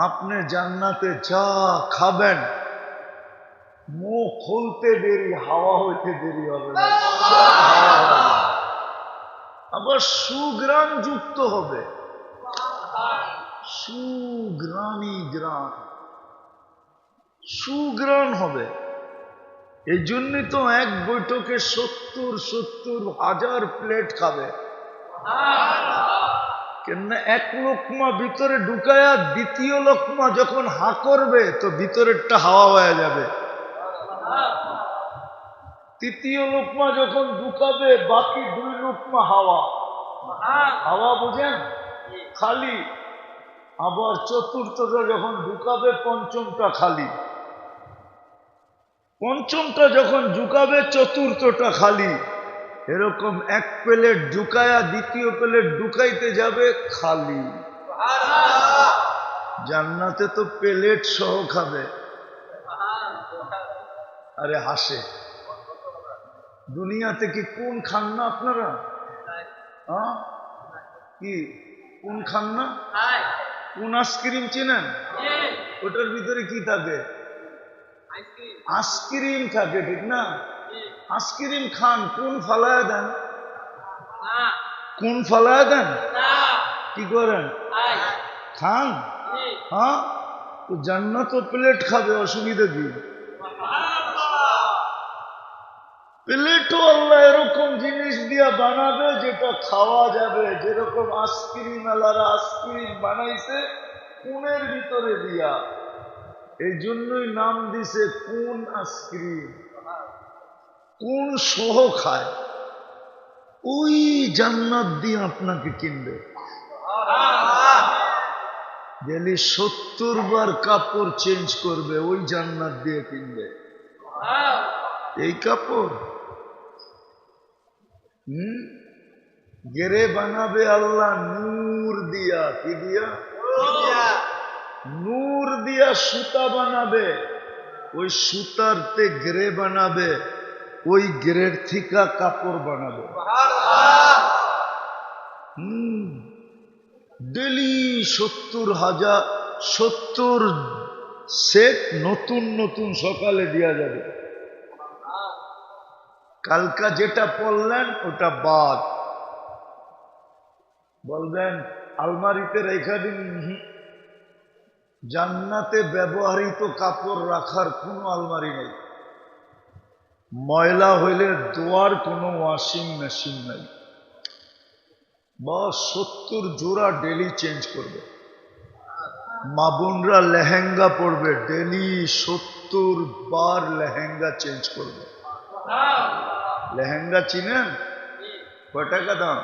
আপনি জান্নাতে যা খাবেন মুখ খুলতে দেরি, হাওয়া হইতে দেরি হবে না, আবার সুগ্রাণ যুক্ত হবে, সুগ্রাণী গ্রাণ, সুগ্রাণ হবে। এই জন্যই তো এক বৈঠকে 70,000 প্লেট খাবে। কেন এক লোকমা ভিতরে ঢুকায়া দ্বিতীয় লোকমা যখন হা করবে তো ভিতরেরটা হাওয়া হয়ে যাবে, তৃতীয় লোকমা যখন ঢুকাবে বাকি 2 লোকমা হাওয়া, হাওয়া বুঝেন খালি, আবার চতুর্থটা যখন ঢুকাবে পঞ্চমটা খালি, পঞ্চমটা যখন ঢুকাবে চতুর্থটা খালি, এরকম এক প্লেট ঢুকায়া দ্বিতীয় প্লেট ঢুকাইতে যাবে খালি। জান্নাতে তো প্লেট সহ খাবে। আরে হাসে, দুনিয়াতে কি কোন খান না আপনারা? কি কোন খান না? কোন আইসক্রিম চিনেন? ওটার ভিতরে কি থাকে? আইসক্রিম থাকে, ঠিক না? আইসক্রিম খান, কোন ফালায়া দেন? কোন ফালায়া দেন? কি করেন? খান। হ্যাঁ, তো জান্নাত প্লেট খাবে, অসুবিধা কি? প্লেটও আল্লাহ এরকম জিনিস দিয়া বানাবে যেটা খাওয়া যাবে, যেরকম আইসক্রিম আলারা আইসক্রিম বানাইছে কোনের ভিতরে দিয়া, এই জন্যই নাম দিছে কোন আইসক্রিম, কোন সহ খায়। ওই জান্নাত দিয়ে আপনাকে কিনবে। ডেলি 70 বার কাপড় চেঞ্জ করবে, ওই জান্নাত দিয়ে কিনবে। এই কাপড় গেরে বানাবে আল্লাহ নূর দিয়া। কি দিয়া? নূর দিয়া সুতা বানাবে, ওই সুতারতে গেরে বানাবে, ওই গেরের থিকা কাপড় বানাবে। ডেলি 70 সেট নতুন নতুন সকালে দেয়া যাবে। কালকা যেটা পড়লেন ওটা বাদ, বলবেন আলমারিতে রেখা দিন। জান্নাতে ব্যবহৃত কাপড় রাখার কোনো আলমারি নেই, ময়লা হইলে ধোয়ার কোনো ওয়াশিং মেশিন নাই। বস 70 জোড়া ডেলি চেঞ্জ করবে। মা বোনরা লেহেঙ্গা পরবে, ডেলি 70 বার লেহেঙ্গা চেঞ্জ করবে। লেহেঙ্গা চিনেন? কয় টাকা দাম?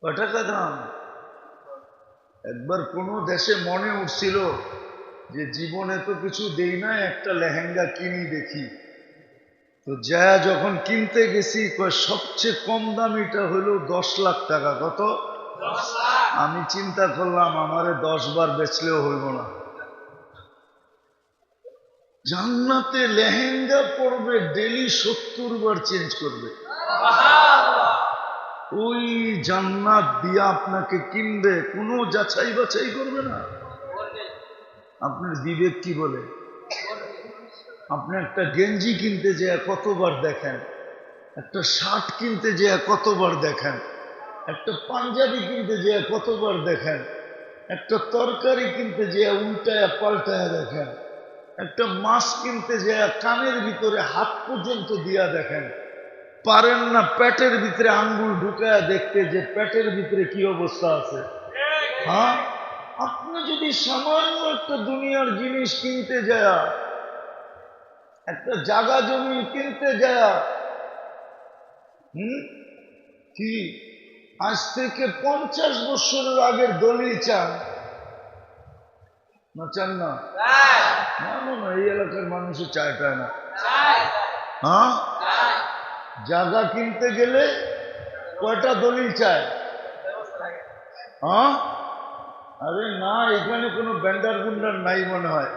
কয় টাকা দাম? একবার কোন দেশে মনে উঠছিল যে জীবনে তো কিছু দেই না, একটা লেহেঙ্গা কিনি দেখি। তো যা যখন কিনতে গেছি সবচেয়ে কম দামিটা হলো 10 লাখ টাকা। কত? আমি চিন্তা করলাম আমারে 10 বার বেচলেও হইব না। জান্নাতে লেহেঙ্গা পরবে, ডেলি 70 বার চেঞ্জ করবে। ওই জান্নাত দিয়া আপনাকে কিনবে, কোনো যাচাই বাছাই করবে না। আপনার বিবেক কি বলে? আপনি একটা গেঞ্জি কিনতে যেয়ে কতবার দেখেন, একটা শার্ট কিনতে যেয়ে কতবার দেখেন, একটা পাঞ্জাবি কিনতে যেয়ে কতবার দেখেন, একটা তরকারি কিনতে যেয়ে উল্টায়া পাল্টায়া দেখেন, একটা মাছ কিনতে যেয়ে কানের ভিতরে হাত পর্যন্ত দিয়া দেখেন। পারেন না পেটের ভিতরে আঙ্গুল ঢুকায়া দেখতে যে পেটের ভিতরে কি অবস্থা আছে। হ্যাঁ, আপনি যদি সামান্য একটা দুনিয়ার জিনিস কিনতে যায়, একটা জায়গা জমি কিনতে যায়, কি আজ থেকে 50 বছরের আগের দলিল চান না? চান না? না না, এই এলাকার মানুষও চায় না। হ্যাঁ, জায়গা কিনতে গেলে কয়টা দলিল চায়? হ্যাঁ, আরে না, এখানে কোনো ব্যান্ডার গুন্ডার নাই মনে হয়,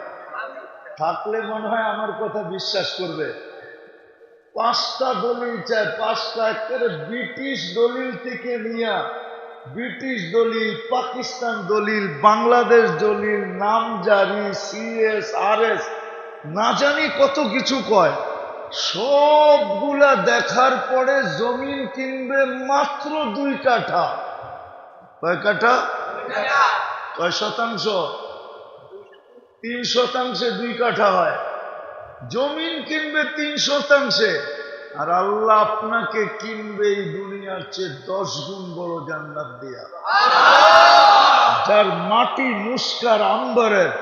থাকলে মনে হয় আমার কথা বিশ্বাস করবে। 5টা দলিল চায়, 5টা একেবারে ব্রিটিশ দলিল থেকে নিয়ে ব্রিটিশ দলিল, পাকিস্তান দলিল, বাংলাদেশ দলিল, নামজারি, CSRS, না জানি কত কিছু কয়। সবগুলা দেখার পরে জমিন কিনবে মাত্র 2 কাঠা। কয় কাঠা? কয় শতাংশ? 3 শতাংশে 2 কাঠা হয়। জমিন কিনবে 3 শতাংশে, আর আল্লাহ আপনাকে কিনবে এই দুনিয়ার চেয়ে 10 গুণ বড় জান্নাত দিয়া, যার মাটি মুস্কার আম্বরের,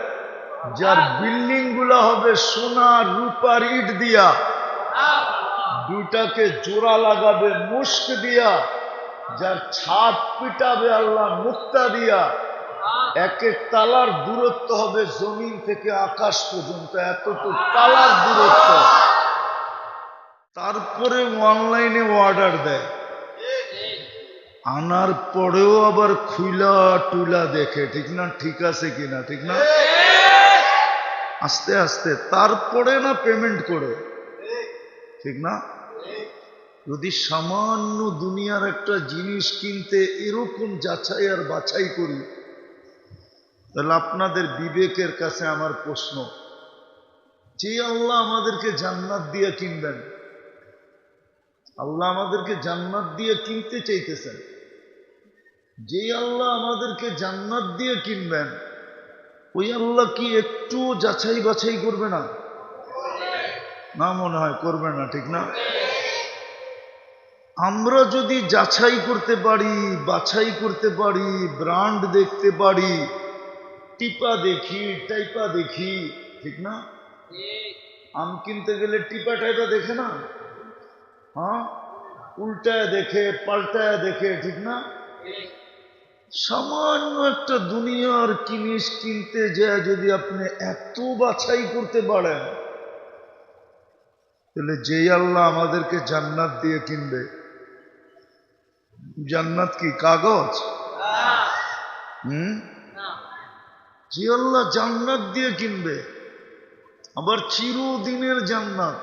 যার বিল্ডিং গুলা হবে সোনার রূপার ইট দিয়া, দুটাকে জোড়া লাগাবে মুস্ক দিয়া, যার ছাদ পিটাবে আল্লাহ মুক্তা দিয়া, এক এক তালার দূরত্ব হবে জমিন থেকে আকাশ পর্যন্ত, এতটুকু তালার দূরত্ব। তারপরে অনলাইনে অর্ডার দেয়, আনার পরেও আবার খুইলা টুইলা দেখে, ঠিক না? ঠিক আছে কিনা? ঠিক না? আস্তে আস্তে তারপরে না পেমেন্ট করে, ঠিক না? যদি সামান্য দুনিয়ার একটা জিনিস কিনতে এরকম যাচাই আর বাছাই করি, তাহলে আপনাদের বিবেকের কাছে আমার প্রশ্ন, যে আল্লাহ আমাদেরকে জান্নাত দিয়ে কিনবেন, আল্লাহ আমাদেরকে জান্নাত দিয়ে কিনতে চাইতেছেন, যে আল্লাহ আমাদেরকে জান্নাত দিয়ে কিনবেন, ওই আল্লাহ কি একটু যাচাই বাছাই করবে না? না, মনে হয় করবে না, ঠিক না? আমরা যদি যাচাই করতে পারি, বাছাই করতে পারি, ব্র্যান্ড দেখতে পারি, টিপা দেখি, টাইপা দেখি, ঠিক না? আম কিনতে গেলে টিপা টাইপা দেখে না? হ্যাঁ, উল্টায় দেখে, পাল্টায় দেখে, ঠিক না? সামান্য একটা দুনিয়ার জিনিস কিনতে যায় যদি আপনি এত বাছাই করতে পারেন, তাহলে যেই আল্লাহ আমাদেরকে জান্নাত দিয়ে কিনবে, জান্নাত কি কাগজ? যে আল্লাহ জান্নাত দিয়ে কিনবে, আবার চিরদিনের জান্নাত,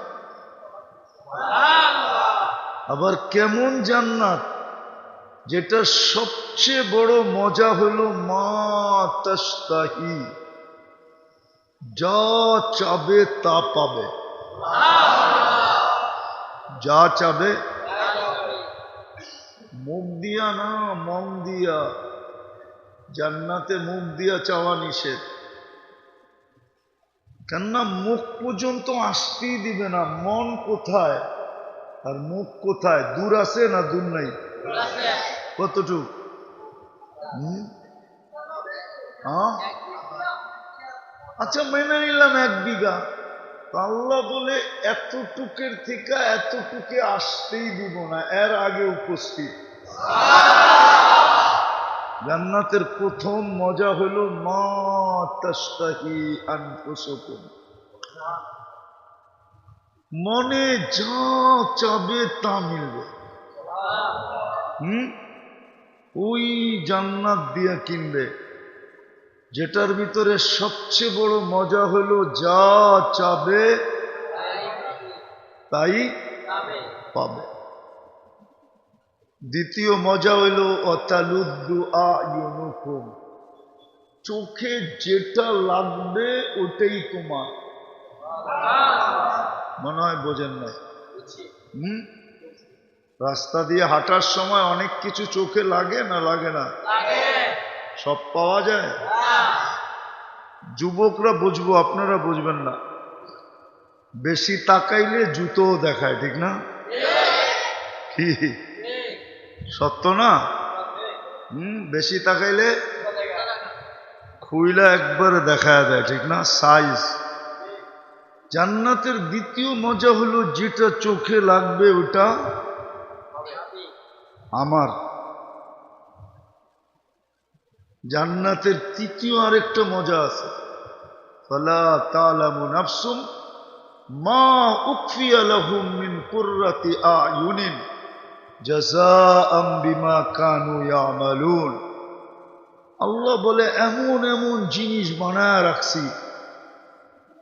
আবার কেমন জান্নাত, যেটা সবচেয়ে বড় মজা হলো মা তাশতাহি, যা চাবে তা পাবে, যা চাবে, মুখ দিয়া না, মন দিয়া। জান্নাতে মুখ দিয়া চাওয়া নিষেধ, কেননা মুখ পর্যন্ত আসতেই দিবে না। মন কোথায় আর মুখ কোথায়? দূর আছে না দূর নাই? কতটুক? আচ্ছা, মেনে নিলাম 1 বিঘা। আল্লাহ বলে এতটুকের থেকে এতটুকে আসতেই দিব না, এর আগে উপস্থিত। জান্নাতের প্রথম মজা হলো মা তাশতাহি আনফুসুকুম, মনে যা চাবে তা মিলবে। ওই জান্নাত দিয়ে কিনবে, যেটার ভিতরে সবচেয়ে বড় মজা হলো যা চাবে তাই পাবে। দ্বিতীয় মজা হইল অতালুদ্দু আয়ুনুকুম, চোখে যেটা লাগবে ওটাই তোমার। মনে হয় বোঝেন না? রাস্তা দিয়ে হাঁটার সময় অনেক কিছু চোখে লাগে না? লাগে না? সব পাওয়া যায়? যুবকরা বুঝবো, আপনারা বুঝবেন না। বেশি তাকাইলে জুতোও দেখায়, ঠিক না? কি সত্য না? বেশি তাকাইলে খুইলা একবারে দেখায় দেয়, ঠিক না? সাইজ। জান্নাতের দ্বিতীয় মজা হলো যেটা চোখে লাগবে ওটা আমার। জান্নাতের তৃতীয় আরেকটা মজা আছে, ফালা তা'লামু নাফসুম মা উখফিয়া লাহুম মিন কুররাতি আ'য়ুনিন জাযাআম বিমা কানু ইয়ামালুন। আল্লাহ বলে এমন এমন জিনিস বানায় রাখছি,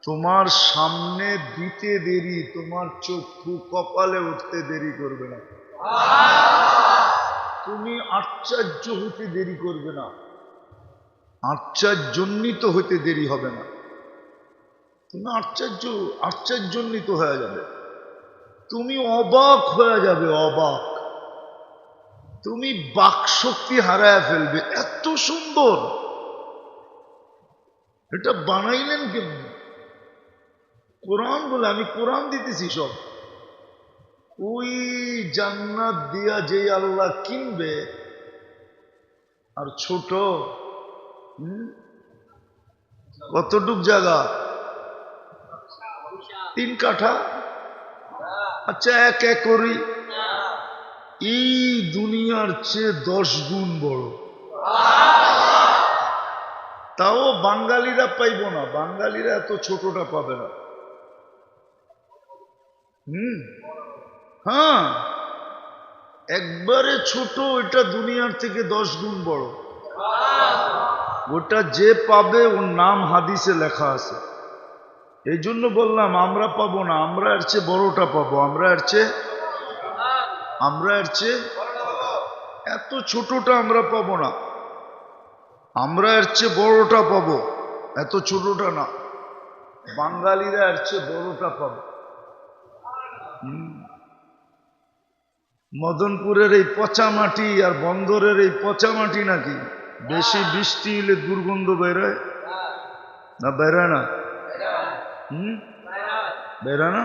তোমার সামনে দিতে দেরি, তোমার চক্ষু কপালে উঠতে দেরি করবে না। তুমি আশ্চর্য হতে দেরি করবে না, আশ্চর্যজনিত হতে দেরি হবে না, তুমি আশ্চর্যজনিত হয়ে যাবে, তুমি অবাক হয়ে যাবে, অবাক, তুমি বাকশক্তি হারায় ফেলবে। এত সুন্দর, এটা বানাইলেন কেমন? কোরআন বলে, আমি কোরআন দিতেছি সব। ওই জান্নাত দিয়া যে আল্লাহ কিনবে, আর ছোট কতটুক জায়গা? 3 কাঠা। আচ্ছা, 1 একরই এই দুনিয়ার চেয়ে 10 গুণ বড়। তাও বাঙালিরা পাইব না, বাঙালিরা এত ছোটটা পাবে না। হ্যাঁ, একবারে ছোট, এটা দুনিয়ার থেকে 10 গুণ বড়। ওটা যে পাবে ওর নাম হাদিসে লেখা আছে। এই জন্য বললাম আমরা পাবো না, আমরা এর চেয়ে বড়টা পাবো। আমরা এর চেয়ে এত ছোটটা আমরা পাবো না, আমরা এর চেয়ে বড়টা পাবো, এত ছোটটা না। বাঙালিরা এর চেয়ে বড়টা পাবে। মদনপুরের এই পচা মাটি আর বন্দরের এই পচা মাটি নাকি বেশি বৃষ্টি হলে দুর্গন্ধ বেরোয় না? বেরোয় না? বেরোয় না?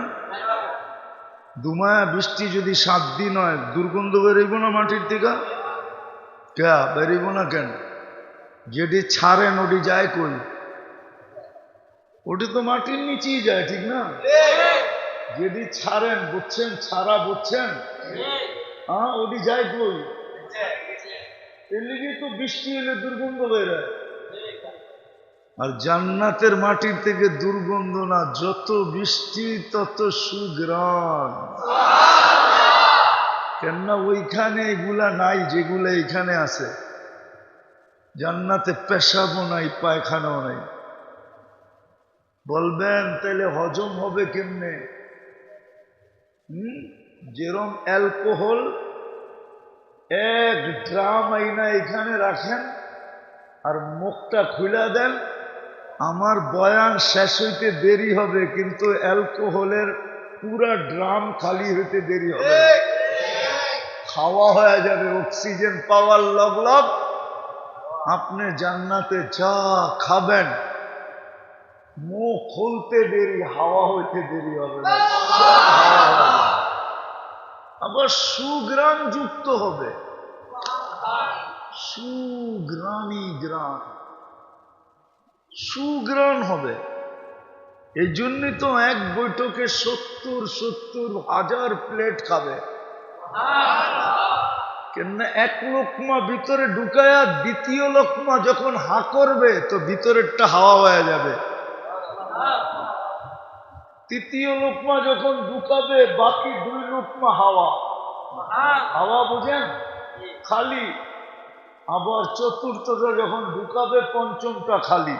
দুমায়া বৃষ্টি যদি 7 দিন হয়, দুর্গন্ধ বেরোইব না মাটির থেকে? কে বেরোইব না কেন? যেটি ছাড়েন ওটি যায় কই? ওটি তো মাটির নিচেই যায়, ঠিক না? যেটি ছাড়েন, বুঝছেন? ছাড়া বুঝছেন? হ্যাঁ, ওটি যায় কই? এর লিগে তো বৃষ্টি হলে দুর্গন্ধ বেরোয়। আর জান্নাতের মাটির থেকে দুর্গন্ধ না, যত বৃষ্টি তত সুঘ্রাণ। কেননা ওইখানে এগুলা নাই যেগুলা এখানে আছে। জান্নাতে পেশাবও নাই, পায়খানাও নাই। বলবেন তাহলে হজম হবে কেমনে? যেরম অ্যালকোহল 1 ড্রাম আইনা এখানে রাখেন আর মুখটা খুলে দেন, আমার বয়ান শেষ হইতে দেরি হবে, কিন্তু অ্যালকোহলের পুরা ড্রাম খালি হইতে দেরি হবে। খাওয়া হয়ে যাবে, অক্সিজেন পাওয়ার লগ লগ আপনি জান্নাতে যা খাবেন, মুখ খুলতে দেরি, হাওয়া হইতে দেরি হবে না। আবার সুগ্রাম যুক্ত হবে, সুগ্রামী গ্রাম, সুগ্রাম হবে। এই জন্যই তো এক বৈঠকে 70 হাজার প্লেট খাবে। কেননা 1 লোকমা ভিতরে ঢুকায়া দ্বিতীয় লোকমা যখন হা করবে তো ভিতরেরটা হাওয়া হয়ে যাবে। তৃতীয় লোকমা যখন ঢুকাবে বাকি 2 লোকমা হাওয়া, হাওয়া বুঝেন, খালি। আবার চতুর্থটা যখন ঢুকাবে পঞ্চমটা খালি,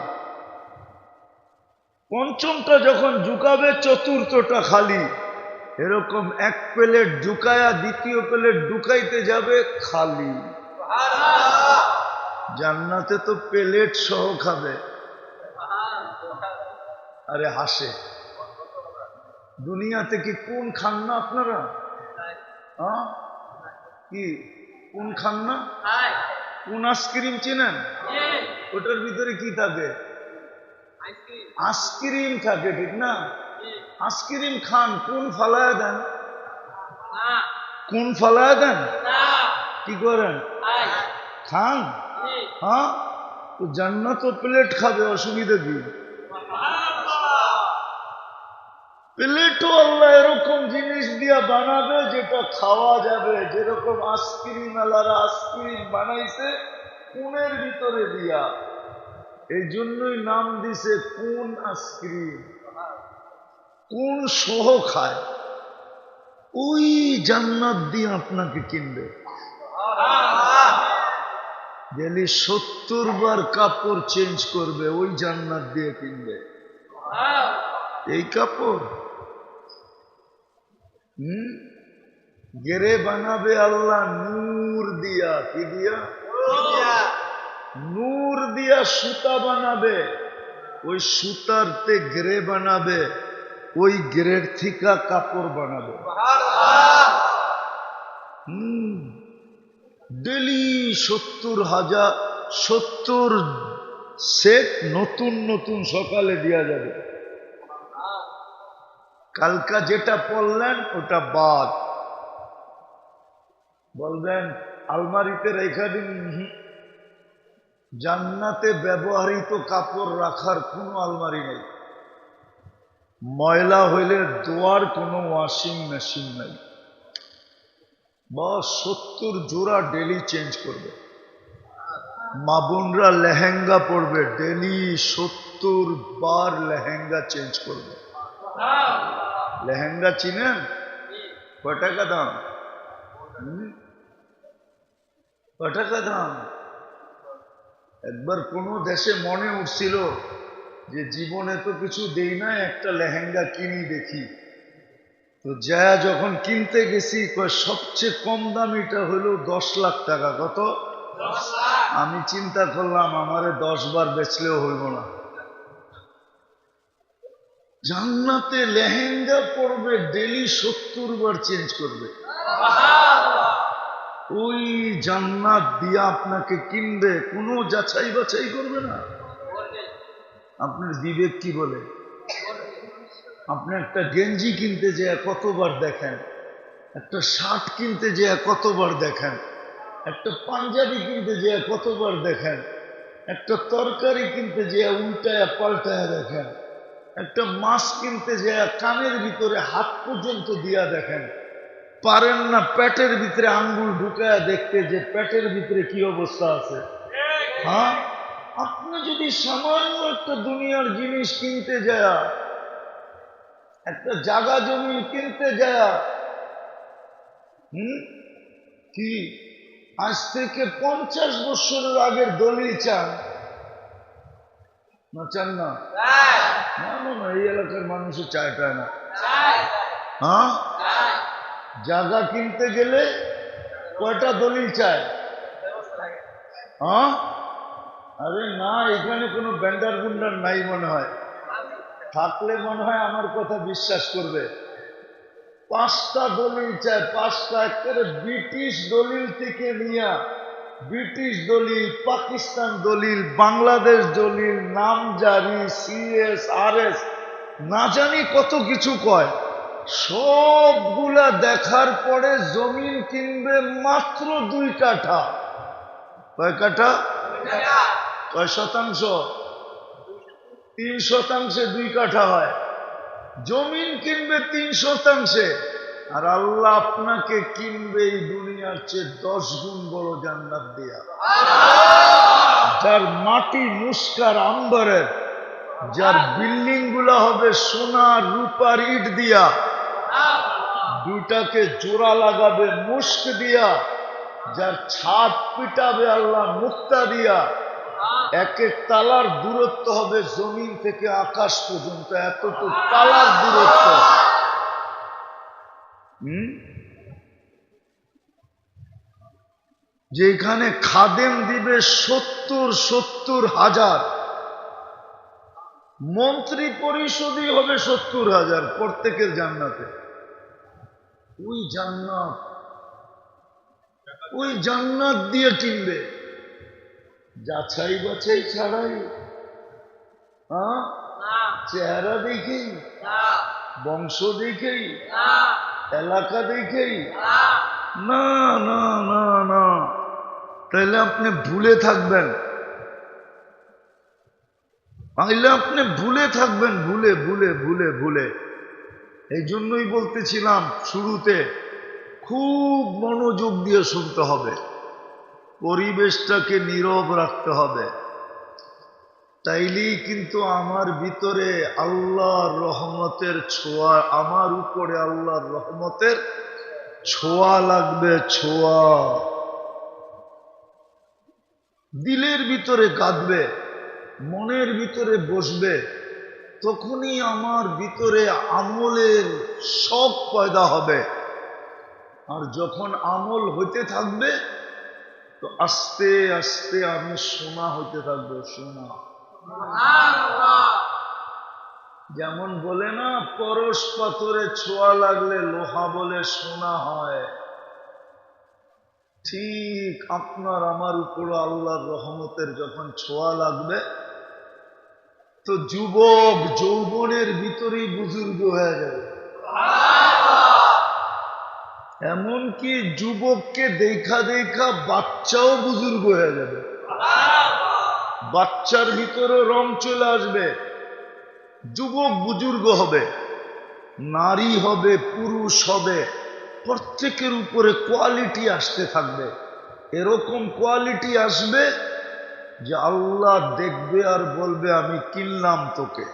পঞ্চমটা যখন ঢুকাবে চতুর্থটা খালি। এরকম 1 প্লেট ঢুকায়া দ্বিতীয় প্লেট ঢুকাইতে যাবে খালি। জান্নাতে তো প্লেট সহ খাবে। আরে হাসে, দুনিয়াতে কি কোন খান না আপনারা? হ্যাঁ, কি কোন খান না? কোন আইসক্রিম চেনেন? ওটার ভিতরে কি থাকে? আইসক্রিম থাকে, ঠিক না? আইসক্রিম খান, কোন ফালায়া দেন? কোন ফালায়া দেন? কি করেন? খান। হ্যাঁ, তো জান্নাত প্লেট খাবে, অসুবিধা কি? প্লেটও আল্লাহ এরকম জিনিস দিয়া বানাবে যেটা খাওয়া যাবে। যেরকম আইসক্রিম আলারা আইসক্রিম বানাইছে কোনের ভিতরে দিয়া, এই জন্যই নাম দিছে কোন আইসক্রিম। কোন সহ খায়, ওই জান্নাত দিয়ে আপনাকে কিনবে। গেলি 70 বার কাপড় চেঞ্জ করবে, ওই জান্নাত দিয়ে কিনবে। এই কাপড় গেরে বানাবে আল্লাহ নূর দিয়া। কি দিয়া? নূর দিয়া সুতা বানাবে, ওই সুতারতে গেরে বানাবে, ওই গেরের থিকা কাপড় বানাবে। ডেলি 70,000 সেট নতুন নতুন সকালে দেওয়া যাবে। কালকা যেটা পড়লেন ওটা বাদ, বলবেন আলমারিতে রেখা দিন। জান্নাতে ব্যবহৃত কাপড় রাখার কোনো আলমারি নেই। ময়লা হইলে ধোয়ার কোনো ওয়াশিং মেশিন নাই। বস 70 জোড়া ডেলি চেঞ্জ করবে। মা বোনরা লেহেঙ্গা পরবে, ডেলি 70 বার লেহেঙ্গা চেঞ্জ করবে। লেহেঙ্গা চিনেন? কয় টাকা দাম? কয় টাকা দাম? একবার কোন দেশে মনে উঠছিল যে জীবনে তো কিছু দেই না, একটা লেহেঙ্গা কিনি দেখি। তো যা যখন কিনতে গেছি, সবচেয়ে কম দামিটা হলো 10 লাখ টাকা। কত? আমি চিন্তা করলাম আমারে 10 বার বেচলেও হইব না। জান্নাতে লেহেঙ্গা পরবে, ডেলি 70 বার চেঞ্জ করবে। ওই জান্নাত দিয়া আপনাকে কিনবে, কোনো যাচাই বাছাই করবে না। আপনার বিবেক কি বলে? আপনি একটা গেঞ্জি কিনতে যেয়ে কতবার দেখেন, একটা শার্ট কিনতে যেয়ে কতবার দেখেন, একটা পাঞ্জাবি কিনতে যেয়ে কতবার দেখেন, একটা তরকারি কিনতে যেয়ে উল্টায়া পাল্টায়া দেখেন, একটা মাছ কিনতে যেয়ে কানের ভিতরে হাত পর্যন্ত দিয়া দেখেন। পারেন না পেটের ভিতরে আঙ্গুল ঢুকায়া দেখতে যে পেটের ভিতরে কি অবস্থা আছে। হ্যাঁ, আপনি যদি সামান্য একটা দুনিয়ার জিনিস কিনতে যায়, একটা জায়গা জমি কিনতে যায়, কি আজ থেকে 50 বছরের আগের দলিল চান না? চান না? না না না, এই এলাকার মানুষের চায় না। হ্যাঁ, জায়গা কিনতে গেলে কয়টা দলিল চায়? হ্যাঁ, আরে না, এখানে কোনো ব্যান্ডার গুন্ডার নাই মনে হয়। থাকলে মনে হয় আমার কথা বিশ্বাস করবে। 5টা দলিল চায়, 5টা। একেবারে ব্রিটিশ দলিল থেকে নিয়ে, ব্রিটিশ দলিল, পাকিস্তান দলিল, বাংলাদেশ দলিল, নামজারি, CSRS, না জানি কত কিছু কয়। সবগুলা দেখার পরে জমিন কিনবে মাত্র 2 কাঠা। কয় কাঠা? কয় শতাংশ? 3 শতাংশে 2 কাঠা হয়। জমিন কিনবে 3 শতাংশে, আর আল্লাহ আপনাকে কিনবে এই দুনিয়ার চেয়ে 10 গুণ বড় জান্নাত দিয়া, যার মাটি মুস্কার আম্বরের, যার বিল্ডিং গুলা হবে সোনা রূপার ইট দিয়া, দুটাকে জোড়া লাগাবে মুস্ক দিয়া, যার ছাদ পিটাবে আল্লাহ মুক্তা দিয়া। এক এক তালার দূরত্ব হবে জমিন থেকে আকাশ পর্যন্ত, এতটুকু তালার দূরত্ব। যেখানে খাদেম দিবে 70,000, মন্ত্রী পরিষদই হবে 70,000 প্রত্যেকের জান্নাতে। ওই জান্নাত দিয়ে কিনবে, যাচাই বাছাই ছাড়াই। হ্যাঁ, চেহারা দেখেই, বংশ দেখেই, এলাকা দেখেই না না না না, তাহলে আপনি ভুলে থাকবেন। তাহলে আপনি ভুলে থাকবেন, ভুলে ভুলে ভুলে ভুলে। এই জন্যই বলতেছিলাম শুরুতে, খুব মনোযোগ দিয়ে শুনতে হবে, পরিবেশটাকে নীরব রাখতে হবে। তাইলেই কিন্তু আমার ভিতরে আল্লাহর রহমতের ছোঁয়া, আমার উপরে আল্লাহর রহমতের ছোঁয়া লাগবে। ছোঁয়া দিলের ভিতরে কাঁদবে, মনের ভিতরে বসবে, তখনই আমার ভিতরে আমলের শখ পয়দা হবে। আর যখন আমল হইতে থাকবে তো আস্তে আস্তে আমি সোনা হইতে থাকবো, সোনা। যেমন বলে না, পরশ পাথরে ছোঁয়া লাগলে লোহা বলে সোনা হয়, ঠিক আপনার আমার উপর আল্লাহর রহমতের যখন ছোঁয়া লাগবে তো যুবক যৌবনের ভিতরেই বুজুর্গ হয়ে যাবে। এমনকি যুবককে দেখা দেখা বাচ্চাও বুজুর্গ হয়ে যাবে, বাচ্চার ভিতরে রং চলে আসবে, যুবক বুজুর্গ হবে, নারী হবে, পুরুষ হবে, প্রত্যেকের উপরে কোয়ালিটি আসতে থাকবে। এরকম কোয়ালিটি আসবে যে আল্লাহ দেখবে আর বলবে আমি কিনলাম তোকে।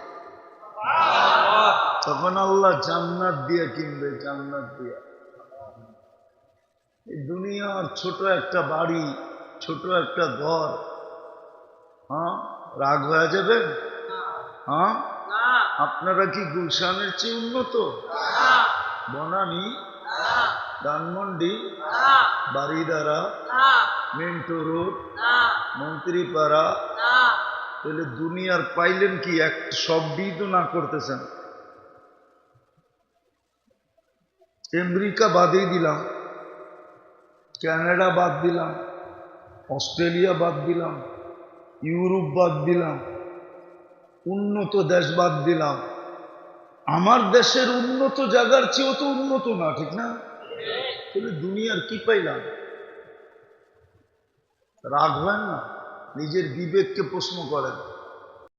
তখন আল্লাহ জান্নাত দিয়ে কিনবে, জান্নাত দিয়ে। এই দুনিয়ার ছোট একটা বাড়ি, ছোট একটা ঘর, হ্যাঁ রাগ হয়ে যাবে? হ্যাঁ, আপনারা কি গুলশানের চেয়ে উন্নত? বনানী, ধানমন্ডি, বাড়িদারা, মিন্টু রোড, মন্ত্রীপাড়া, তাহলে দুনিয়ার পাইলেন কি? এক শব্দই তো না করতেছেন। আমেরিকা বাদই দিলাম, কানাডা বাদ দিলাম, অস্ট্রেলিয়া বাদ দিলাম, ইউরোপ বাদ দিলাম, উন্নত দেশ বাদ দিলাম। আমার দেশের উন্নত জায়গার চেয়েও তো উন্নত না, ঠিক না? তাহলে দুনিয়ার কি পাইলাম? রাগ হয় না? নিজের বিবেককে প্রশ্ন করেন।